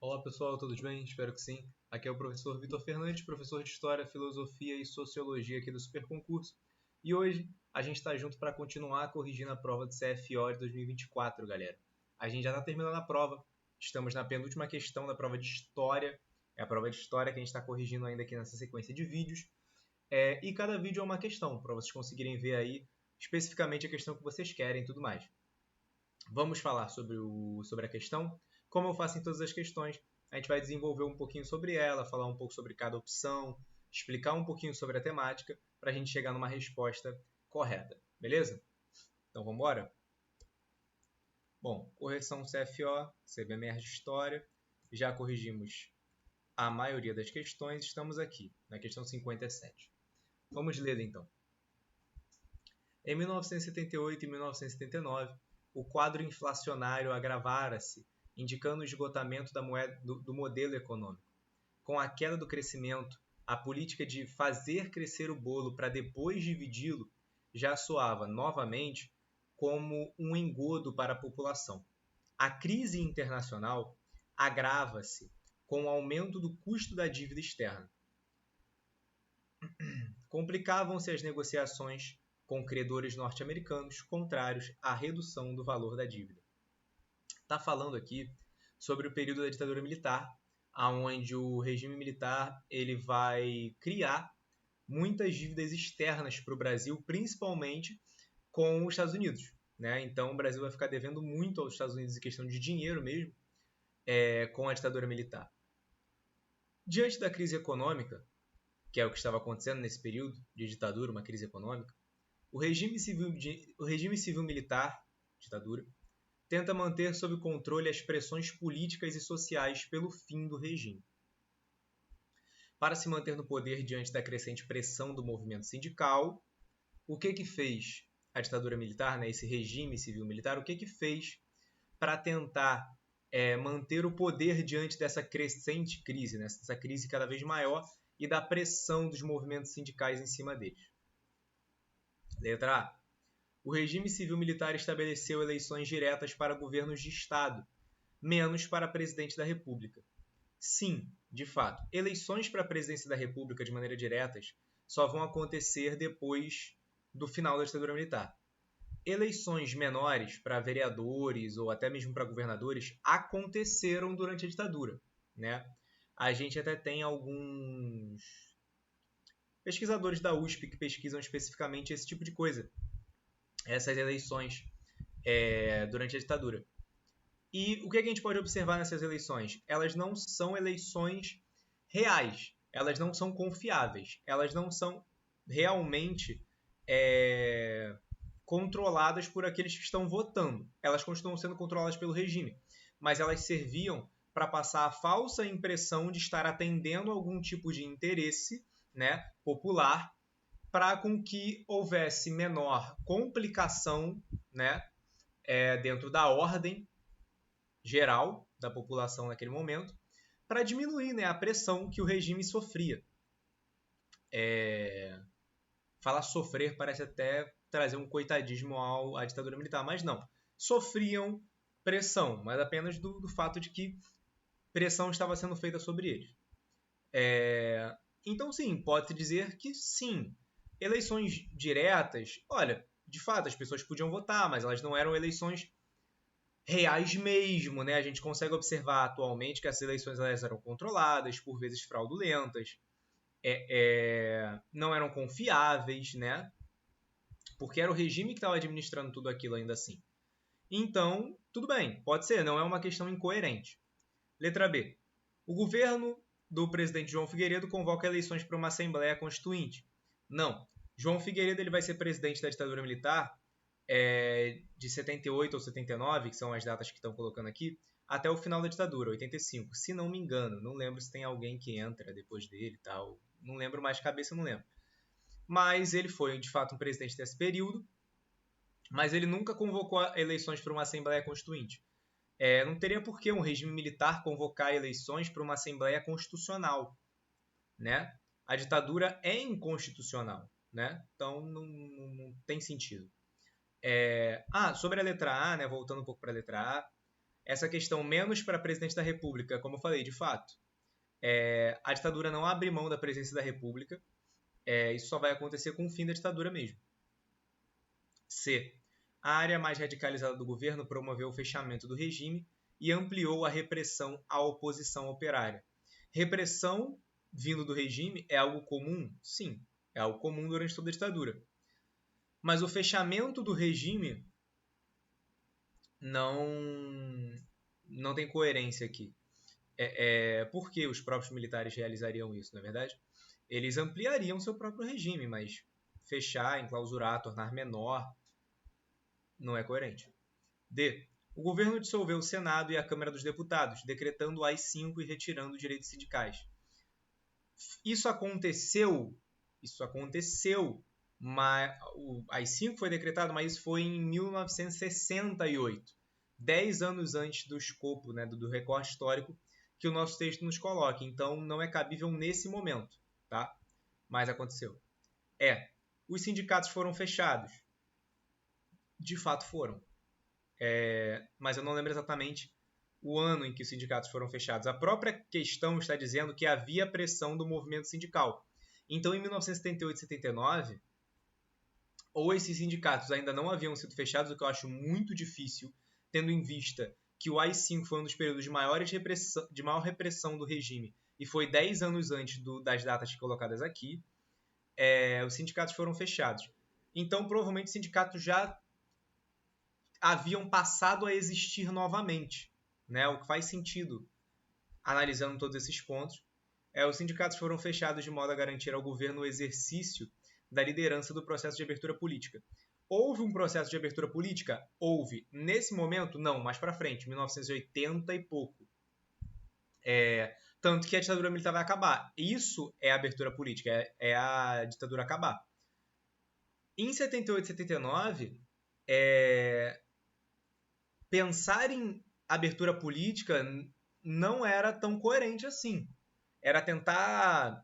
Olá pessoal, tudo bem? Espero que sim. Aqui é o professor Vitor Fernandes, professor de História, Filosofia e Sociologia aqui do Super Concurso. E hoje a gente está junto para continuar corrigindo a prova de CFO de 2024, galera. A gente já está terminando a prova, estamos na penúltima questão da prova de História. É a prova de História que a gente está corrigindo ainda aqui nessa sequência de vídeos. E cada vídeo é uma questão, para vocês conseguirem ver aí especificamente a questão que vocês querem e tudo mais. Vamos falar sobre a questão. Como eu faço em todas as questões, a gente vai desenvolver um pouquinho sobre ela, falar um pouco sobre cada opção, explicar um pouquinho sobre a temática, para a gente chegar numa resposta correta. Beleza? Então vamos embora? Bom, correção CFO, CBMR de História. Já corrigimos a maioria das questões. Estamos aqui, na questão 57. Vamos ler então. Em 1978 e 1979, o quadro inflacionário agravara-se, indicando o esgotamento do modelo econômico. Com a queda do crescimento, a política de fazer crescer o bolo para depois dividi-lo já soava, novamente, como um engodo para a população. A crise internacional agrava-se com o aumento do custo da dívida externa. Complicavam-se as negociações com credores norte-americanos contrários à redução do valor da dívida. Está falando aqui sobre o período da ditadura militar, onde o regime militar ele vai criar muitas dívidas externas para o Brasil, principalmente com os Estados Unidos. Né? Então o Brasil vai ficar devendo muito aos Estados Unidos em questão de dinheiro mesmo, com a ditadura militar. Diante da crise econômica, que é o que estava acontecendo nesse período de ditadura, uma crise econômica, o regime civil-militar, ditadura, tenta manter sob controle as pressões políticas e sociais pelo fim do regime. Para se manter no poder diante da crescente pressão do movimento sindical, o que fez a ditadura militar, né, esse regime civil-militar, o que fez para tentar manter o poder diante dessa crescente crise, né, dessa crise cada vez maior e da pressão dos movimentos sindicais em cima deles? Letra A. O regime civil-militar estabeleceu eleições diretas para governos de Estado, menos para presidente da República. Sim, de fato, eleições para a presidência da República de maneira diretas só vão acontecer depois do final da ditadura militar. Eleições menores para vereadores ou até mesmo para governadores aconteceram durante a ditadura. Né? A gente até tem alguns pesquisadores da USP que pesquisam especificamente esse tipo de coisa, essas eleições durante a ditadura. E o que a gente pode observar nessas eleições? Elas não são eleições reais, elas não são confiáveis, elas não são realmente controladas por aqueles que estão votando. Elas continuam sendo controladas pelo regime, mas elas serviam para passar a falsa impressão de estar atendendo algum tipo de interesse, né, popular, para com que houvesse menor complicação, né, dentro da ordem geral da população naquele momento, para diminuir, né, a pressão que o regime sofria. Falar sofrer parece até trazer um coitadismo à ditadura militar, mas não. Sofriam pressão, mas apenas do fato de que pressão estava sendo feita sobre eles. Então, sim, pode-se dizer que sim. Eleições diretas, olha, de fato, as pessoas podiam votar, mas elas não eram eleições reais mesmo, né? A gente consegue observar atualmente que essas eleições elas eram controladas, por vezes fraudulentas, não eram confiáveis, né? Porque era o regime que estava administrando tudo aquilo ainda assim. Então, tudo bem, pode ser, não é uma questão incoerente. Letra B. O governo do presidente João Figueiredo convoca eleições para uma Assembleia Constituinte. Não. João Figueiredo ele vai ser presidente da ditadura militar de 78 ou 79, que são as datas que estão colocando aqui, até o final da ditadura, 85. Se não me engano, não lembro se tem alguém que entra depois dele e tal. Não lembro mais de cabeça, não lembro. Mas ele foi, de fato, um presidente desse período, mas ele nunca convocou eleições para uma Assembleia Constituinte. Não teria por que um regime militar convocar eleições para uma Assembleia Constitucional. Né? A ditadura é inconstitucional. Né? Então, não tem sentido. Sobre a letra A, né, voltando um pouco para a letra A, Essa questão menos para presidente da República, como eu falei, de fato, a ditadura não abre mão da presidência da República, isso só vai acontecer com o fim da ditadura mesmo. C. A área mais radicalizada do governo promoveu o fechamento do regime e ampliou a repressão à oposição operária. Repressão vindo do regime é algo comum? Sim, é algo comum durante toda a ditadura. Mas o fechamento do regime não tem coerência aqui. Por que os próprios militares realizariam isso, não é verdade? Eles ampliariam seu próprio regime, mas fechar, enclausurar, tornar menor, não é coerente. D. O governo dissolveu o Senado e a Câmara dos Deputados, decretando o AI-5 e retirando direitos sindicais. Isso aconteceu, mas o AI-5 foi decretado, mas isso foi em 1968, 10 anos antes do escopo, né, do recorte histórico que o nosso texto nos coloca. Então, não é cabível nesse momento, tá? Mas aconteceu. Os sindicatos foram fechados. De fato foram. Mas eu não lembro exatamente o ano em que os sindicatos foram fechados. A própria questão está dizendo que havia pressão do movimento sindical. Então, em 1978 e 79, ou esses sindicatos ainda não haviam sido fechados, o que eu acho muito difícil, tendo em vista que o AI-5 foi um dos períodos de maior repressão do regime e foi 10 anos antes das datas colocadas aqui, os sindicatos foram fechados. Então, provavelmente, os sindicatos já haviam passado a existir novamente, né? O que faz sentido, analisando todos esses pontos. Os sindicatos foram fechados de modo a garantir ao governo o exercício da liderança do processo de abertura política. Houve um processo de abertura política? Houve. Nesse momento, não, mais para frente, 1980 e pouco. Tanto que a ditadura militar vai acabar. Isso é a abertura política, é a ditadura acabar. Em 78 e 79, pensar em abertura política não era tão coerente assim. Era tentar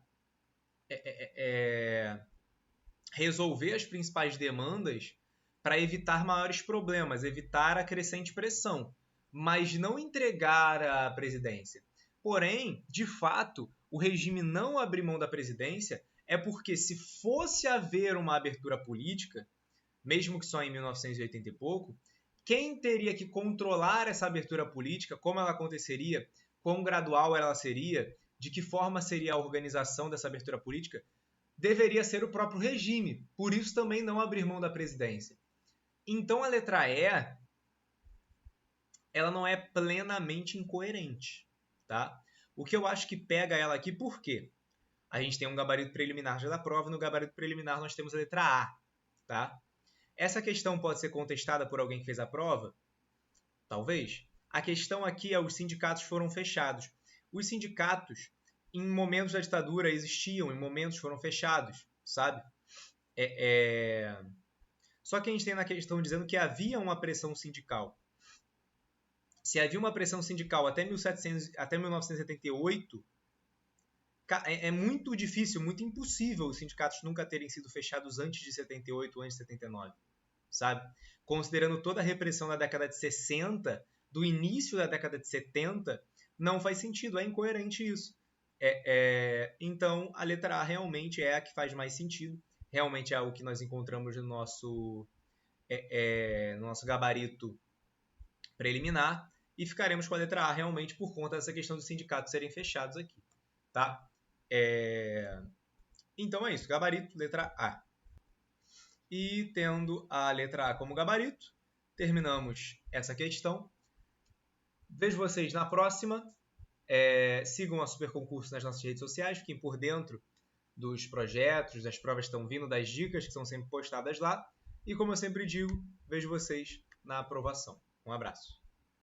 resolver as principais demandas para evitar maiores problemas, evitar a crescente pressão, mas não entregar a presidência. Porém, de fato, o regime não abrir mão da presidência porque se fosse haver uma abertura política, mesmo que só em 1980 e pouco, quem teria que controlar essa abertura política, como ela aconteceria, quão gradual ela seria, de que forma seria a organização dessa abertura política, deveria ser o próprio regime. Por isso também não abrir mão da presidência. Então a letra E, ela não é plenamente incoerente, tá? O que eu acho que pega ela aqui, por quê? A gente tem um gabarito preliminar já da prova, e no gabarito preliminar nós temos a letra A, tá? Essa questão pode ser contestada por alguém que fez a prova? Talvez. A questão aqui os sindicatos foram fechados. Os sindicatos, em momentos da ditadura, existiam, em momentos foram fechados, sabe? Só que a gente tem na questão dizendo que havia uma pressão sindical. Se havia uma pressão sindical até 1978, é muito difícil, muito impossível os sindicatos nunca terem sido fechados antes de 78, antes de 79, sabe? Considerando toda a repressão da década de 60, do início da década de 70, não faz sentido, é incoerente isso. Então, a letra A realmente é a que faz mais sentido, realmente é o que nós encontramos no nosso gabarito preliminar, e ficaremos com a letra A realmente por conta dessa questão dos sindicatos serem fechados aqui, tá? Então é isso, gabarito, letra A. E tendo a letra A como gabarito, terminamos essa questão. Vejo vocês na próxima. Sigam a Super Concurso nas nossas redes sociais, fiquem por dentro dos projetos, das provas que estão vindo, das dicas que são sempre postadas lá. E como eu sempre digo, vejo vocês na aprovação. Um abraço.